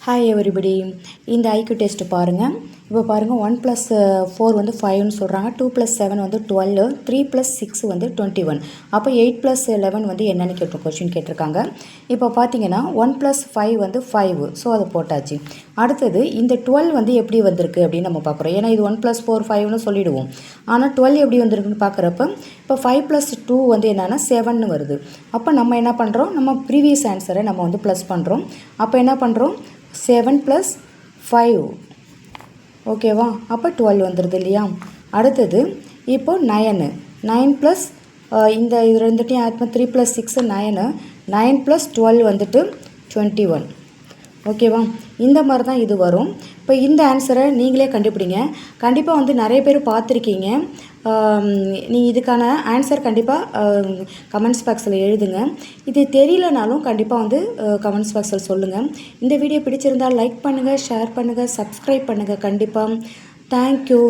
Hi everybody. இந்த IQ test பாருங்கள். இப்போ பாருங்கள் 1 + 4 வந்து 5ன்னு சொல்கிறாங்க. 2 + 7 வந்து 12, 3 + 6 வந்து 21. அப்போ 8 + 11 வந்து என்னென்னு கொஸ்டின் கேட்டிருக்காங்க. இப்போ பார்த்தீங்கன்னா 1 + 5 வந்து 5, ஸோ அதை போட்டாச்சு. அடுத்தது இந்த 12 வந்து எப்படி வந்திருக்கு அப்படின்னு நம்ம பார்க்குறோம். ஏன்னா இது 1 + 4 5ன்னு சொல்லிவிடுவோம். ஆனால் 12 எப்படி வந்திருக்குன்னு பார்க்குறப்ப இப்போ 5 + 2 வந்து என்னென்னா 7ன்னு வருது. அப்போ நம்ம என்ன பண்ணுறோம், நம்ம ப்ரீவியஸ் ஆன்சரை நம்ம வந்து ப்ளஸ் பண்ணுறோம். அப்போ என்ன பண்ணுறோம், 7 + 5, ஓகேவா? அப்போ 12 வந்துடுது இல்லையா? அடுத்தது இப்போ 9 + இந்த இது ரெண்டுத்தையும் ஆட் பண்ணி 3 + 6 9, 9 + 12 வந்துட்டு 21, ஓகேவா? இந்த மாதிரி தான் இது வரும். இப்போ இந்த ஆன்சரை நீங்களே கண்டுபிடிங்க. கண்டிப்பாக வந்து நிறைய பேர் பார்த்துருக்கீங்க. நீங்கள் இதுக்கான ஆன்சர் கண்டிப்பாக கமெண்ட்ஸ் பாக்ஸில் எழுதுங்க. இது தெரியலனாலும் கண்டிப்பாக வந்து கமெண்ட்ஸ் பாக்ஸில் சொல்லுங்கள். இந்த வீடியோ பிடிச்சிருந்தால் லைக் பண்ணுங்கள், ஷேர் பண்ணுங்கள், சப்ஸ்கிரைப் பண்ணுங்கள். கண்டிப்பாக தேங்க்யூ.